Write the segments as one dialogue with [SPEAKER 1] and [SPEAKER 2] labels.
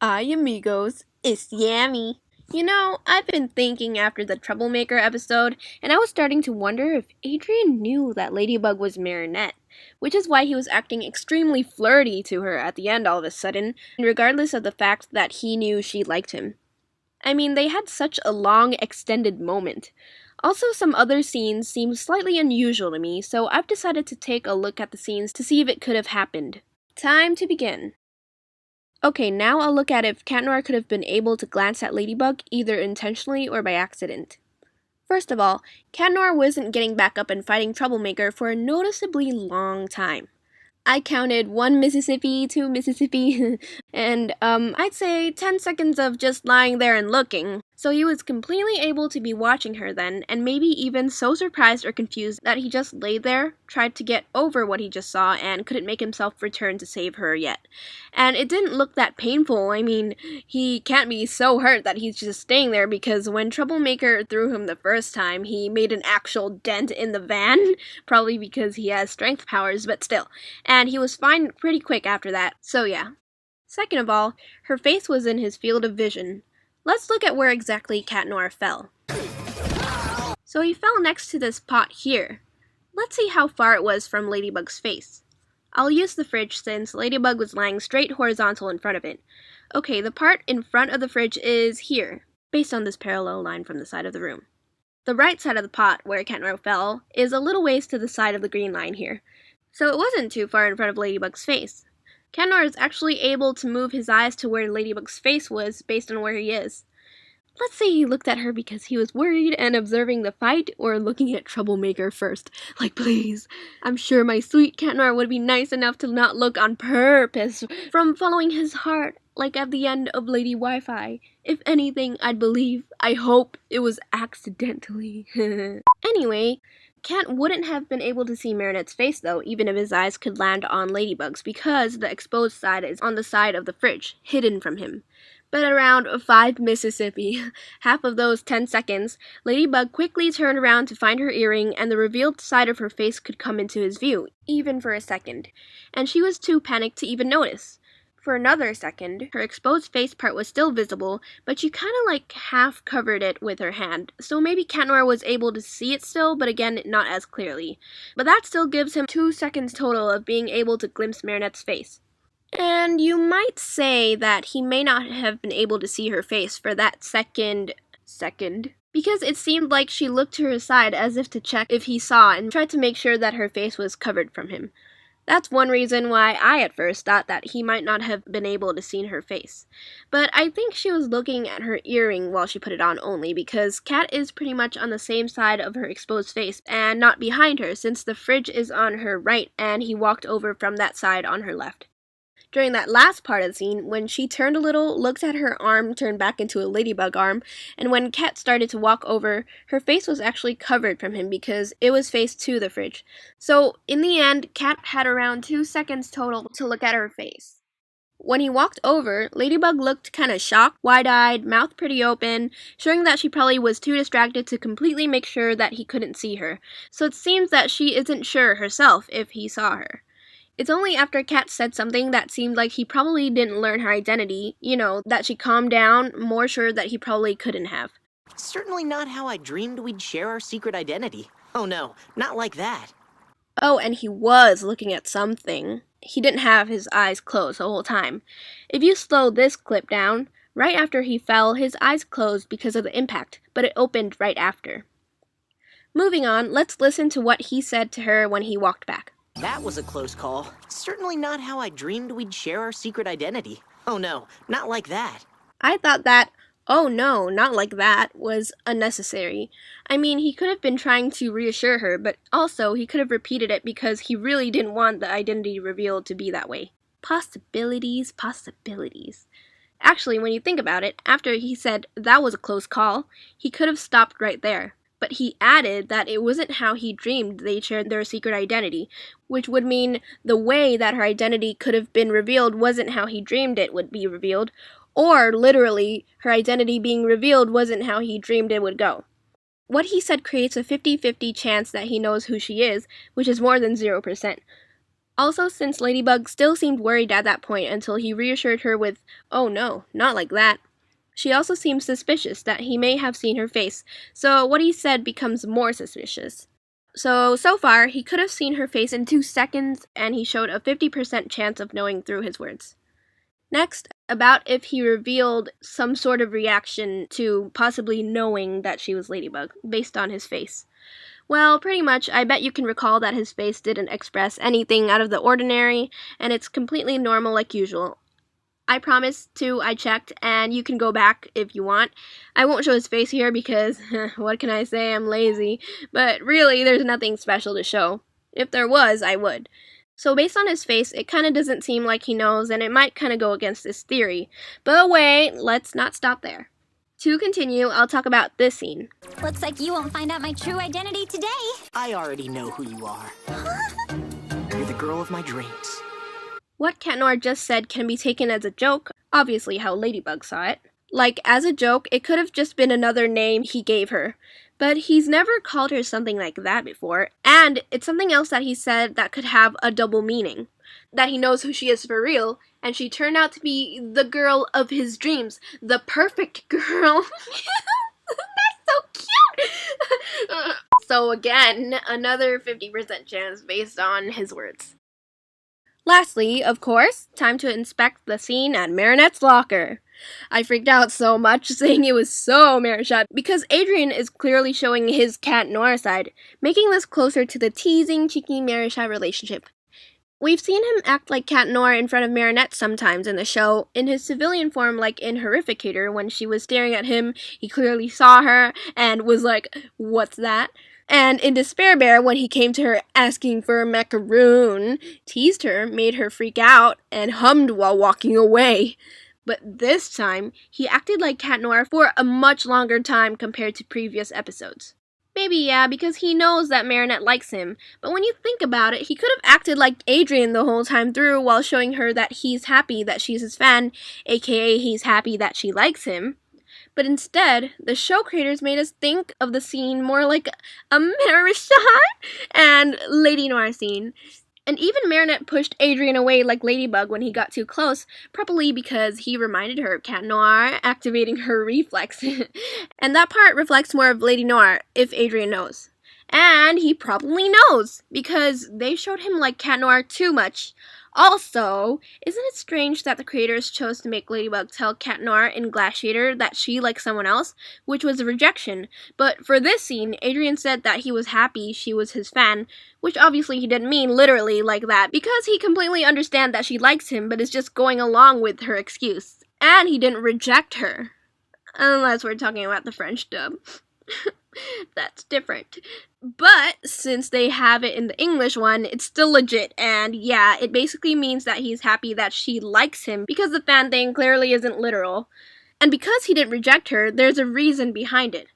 [SPEAKER 1] Hi amigos, it's Yami. You know, I've been thinking after the Troublemaker episode, and I was starting to wonder if Adrien knew that Ladybug was Marinette, which is why he was acting extremely flirty to her at the end all of a sudden, regardless of the fact that he knew she liked him. I mean, they had such a long, extended moment. Also, some other scenes seem slightly unusual to me, so I've decided to take a look at the scenes to see if it could have happened. Time to begin. Okay, now I'll look at if Cat Noir could have been able to glance at Ladybug either intentionally or by accident. First of all, Cat Noir wasn't getting back up and fighting Troublemaker for a noticeably long time. I counted 1 Mississippi, 2 Mississippi, and I'd say 10 seconds of just lying there and looking. So he was completely able to be watching her then, and maybe even so surprised or confused that he just lay there, tried to get over what he just saw, and couldn't make himself return to save her yet. And it didn't look that painful. I mean, he can't be so hurt that he's just staying there, because when Troublemaker threw him the first time, he made an actual dent in the van, probably because he has strength powers, but still. And he was fine pretty quick after that, so yeah. Second of all, her face was in his field of vision. Let's look at where exactly Cat Noir fell. So he fell next to this pot here. Let's see how far it was from Ladybug's face. I'll use the fridge since Ladybug was lying straight horizontal in front of it. Okay, the part in front of the fridge is here, based on this parallel line from the side of the room. The right side of the pot, where Cat Noir fell, is a little ways to the side of the green line here. So it wasn't too far in front of Ladybug's face. Cat Noir is actually able to move his eyes to where Ladybug's face was based on where he is. Let's say he looked at her because he was worried and observing the fight, or looking at Troublemaker first. Like, please. I'm sure my sweet Cat Noir would be nice enough to not look on purpose from following his heart, like at the end of Lady Wi-Fi. If anything, I'd believe, I hope, it was accidentally. Anyway, Cat wouldn't have been able to see Marinette's face though, even if his eyes could land on Ladybug's, because the exposed side is on the side of the fridge, hidden from him. But around 5 Mississippi, half of those 10 seconds, Ladybug quickly turned around to find her earring, and the revealed side of her face could come into his view, even for a second. And she was too panicked to even notice. For another second, her exposed face part was still visible, but she kinda like half covered it with her hand, so maybe Cat Noir was able to see it still, but again, not as clearly. But that still gives him 2 seconds total of being able to glimpse Marinette's face. And you might say that he may not have been able to see her face for that second, because it seemed like she looked to her side as if to check if he saw and tried to make sure that her face was covered from him. That's one reason why I at first thought that he might not have been able to see her face. But I think she was looking at her earring while she put it on only, because Cat is pretty much on the same side of her exposed face and not behind her, since the fridge is on her right and he walked over from that side on her left. During that last part of the scene, when she turned a little, looked at her arm turn back into a Ladybug arm, and when Cat started to walk over, her face was actually covered from him because it was faced to the fridge. So, in the end, Cat had around 2 seconds total to look at her face. When he walked over, Ladybug looked kinda shocked, wide-eyed, mouth pretty open, showing that she probably was too distracted to completely make sure that he couldn't see her. So it seems that she isn't sure herself if he saw her. It's only after Cat said something that seemed like he probably didn't learn her identity, that she calmed down, more sure that he probably couldn't have.
[SPEAKER 2] Certainly not how I dreamed we'd share our secret identity. Oh no, not like that.
[SPEAKER 1] Oh, and he was looking at something. He didn't have his eyes closed the whole time. If you slow this clip down, right after he fell, his eyes closed because of the impact, but it opened right after. Moving on, let's listen to what he said to her when he walked back.
[SPEAKER 2] That was a close call. Certainly not how I dreamed we'd share our secret identity. Oh no, not like that.
[SPEAKER 1] I thought that, oh no, not like that, was unnecessary. I mean, he could have been trying to reassure her, but also he could have repeated it because he really didn't want the identity revealed to be that way. Possibilities, possibilities. Actually, when you think about it, after he said that was a close call, he could have stopped right there. But he added that it wasn't how he dreamed they shared their secret identity, which would mean the way that her identity could have been revealed wasn't how he dreamed it would be revealed, or literally, her identity being revealed wasn't how he dreamed it would go. What he said creates a 50-50 chance that he knows who she is, which is more than 0%. Also, since Ladybug still seemed worried at that point until he reassured her with, "Oh no, not like that." She also seems suspicious that he may have seen her face, so what he said becomes more suspicious. So far, he could have seen her face in 2 seconds, and he showed a 50% chance of knowing through his words. Next, about if he revealed some sort of reaction to possibly knowing that she was Ladybug, based on his face. Well, pretty much, I bet you can recall that his face didn't express anything out of the ordinary, and it's completely normal like usual. I promise to, I checked, and you can go back if you want. I won't show his face here because, what can I say, I'm lazy, but really, there's nothing special to show. If there was, I would. So based on his face, it kinda doesn't seem like he knows, and it might kinda go against this theory. But wait, let's not stop there. To continue, I'll talk about this scene.
[SPEAKER 3] Looks like you won't find out my true identity today.
[SPEAKER 2] I already know who you are. You're the girl of my dreams.
[SPEAKER 1] What Cat Noir just said can be taken as a joke, obviously how Ladybug saw it. Like, as a joke, it could have just been another name he gave her. But he's never called her something like that before, and it's something else that he said that could have a double meaning. That he knows who she is for real, and she turned out to be the girl of his dreams. The perfect girl. That's so cute! So again, another 50% chance based on his words. Lastly, of course, time to inspect the scene at Marinette's locker. I freaked out so much saying it was so Marinette because Adrien is clearly showing his Cat Noir side, making this closer to the teasing, cheeky Marinette relationship. We've seen him act like Cat Noir in front of Marinette sometimes in the show, in his civilian form like in Horrificator when she was staring at him, he clearly saw her and was like, "What's that?" And in Despair Bear, when he came to her asking for a macaroon, teased her, made her freak out, and hummed while walking away. But this time, he acted like Cat Noir for a much longer time compared to previous episodes. Maybe, yeah, because he knows that Marinette likes him, but when you think about it, he could have acted like Adrien the whole time through while showing her that he's happy that she's his fan, aka he's happy that she likes him. But instead, the show creators made us think of the scene more like a Marinette and Lady Noir scene. And even Marinette pushed Adrien away like Ladybug when he got too close, probably because he reminded her of Cat Noir, activating her reflex. And that part reflects more of Lady Noir, if Adrien knows. And he probably knows, because they showed him like Cat Noir too much. Also, isn't it strange that the creators chose to make Ladybug tell Cat Noir in Glaciator that she likes someone else, which was a rejection, but for this scene, Adrien said that he was happy she was his fan, which obviously he didn't mean literally like that, because he completely understands that she likes him but is just going along with her excuse. And he didn't reject her. Unless we're talking about the French dub. That's different. But since they have it in the English one, it's still legit, and yeah, it basically means that he's happy that she likes him because the fan thing clearly isn't literal. And because he didn't reject her, there's a reason behind it.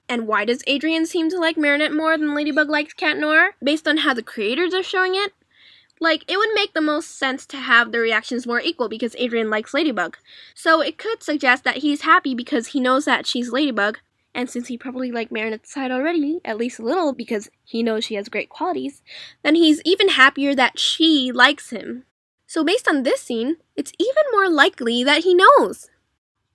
[SPEAKER 1] And why does Adrien seem to like Marinette more than Ladybug likes Cat Noir, based on how the creators are showing it? Like, it would make the most sense to have the reactions more equal because Adrien likes Ladybug. So it could suggest that he's happy because he knows that she's Ladybug, and since he probably liked Marinette's side already, at least a little because he knows she has great qualities, then he's even happier that she likes him. So based on this scene, it's even more likely that he knows.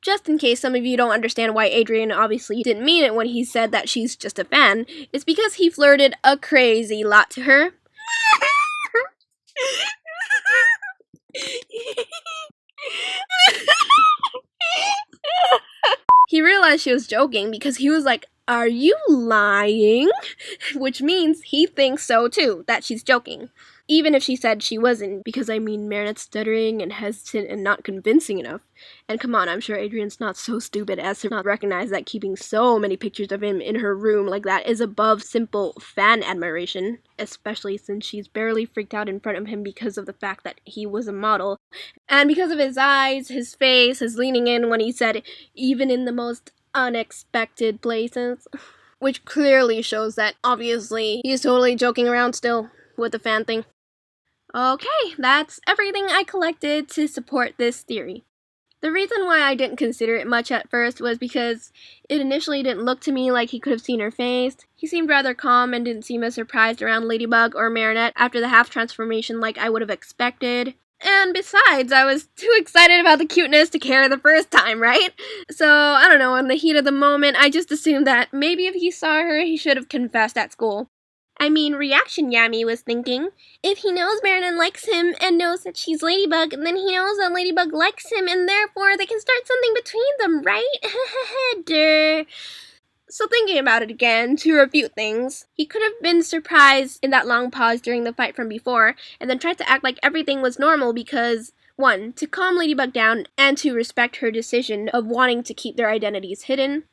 [SPEAKER 1] Just in case some of you don't understand why Adrien obviously didn't mean it when he said that she's just a fan, it's because he flirted a crazy lot to her. He realized she was joking because he was like, "Are you lying?" Which means he thinks so too, that she's joking. Even if she said she wasn't, because I mean Marinette's stuttering and hesitant and not convincing enough. And come on, I'm sure Adrien's not so stupid as to not recognize that keeping so many pictures of him in her room like that is above simple fan admiration, especially since she's barely freaked out in front of him because of the fact that he was a model. And because of his eyes, his face, his leaning in when he said, "even in the most unexpected places," which clearly shows that, obviously, he's totally joking around still with the fan thing. Okay, that's everything I collected to support this theory. The reason why I didn't consider it much at first was because it initially didn't look to me like he could have seen her face. He seemed rather calm and didn't seem as surprised around Ladybug or Marinette after the half transformation like I would have expected. And besides, I was too excited about the cuteness to care the first time, right? So, I don't know, in the heat of the moment, I just assumed that maybe if he saw her, he should have confessed at school. I mean, reaction Yami was thinking, if he knows Marinette likes him and knows that she's Ladybug, then he knows that Ladybug likes him and therefore they can start something between them, right? Duh. So thinking about it again, to refute things, he could have been surprised in that long pause during the fight from before, and then tried to act like everything was normal because, 1, to calm Ladybug down and to respect her decision of wanting to keep their identities hidden.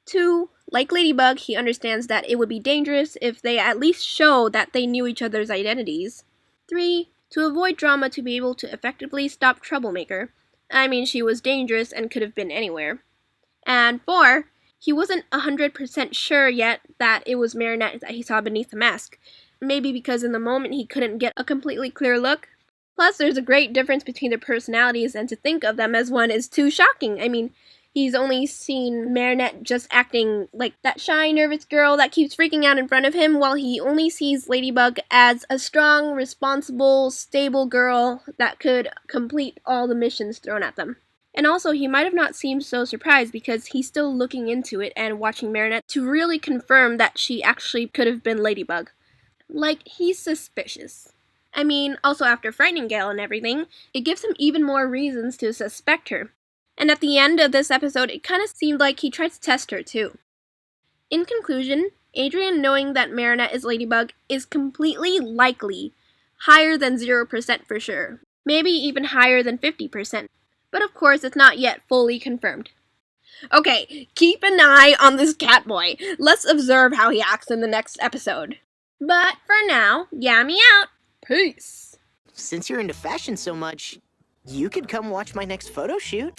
[SPEAKER 1] 2, like Ladybug, he understands that it would be dangerous if they at least show that they knew each other's identities. 3, to avoid drama to be able to effectively stop Troublemaker. I mean, she was dangerous and could have been anywhere. And 4, he wasn't 100% sure yet that it was Marinette that he saw beneath the mask. Maybe because in the moment he couldn't get a completely clear look. Plus, there's a great difference between their personalities, and to think of them as one is too shocking. I mean, he's only seen Marinette just acting like that shy, nervous girl that keeps freaking out in front of him, while he only sees Ladybug as a strong, responsible, stable girl that could complete all the missions thrown at them. And also, he might have not seemed so surprised because he's still looking into it and watching Marinette to really confirm that she actually could have been Ladybug. Like, he's suspicious. I mean, also after frightening Gale and everything, it gives him even more reasons to suspect her. And at the end of this episode, it kind of seemed like he tried to test her too. In conclusion, Adrien knowing that Marinette is Ladybug is completely likely, higher than 0% for sure, maybe even higher than 50%. But of course, it's not yet fully confirmed. Okay, keep an eye on this cat boy. Let's observe how he acts in the next episode. But for now, Yami out. Peace.
[SPEAKER 2] Since you're into fashion so much, you could come watch my next photo shoot.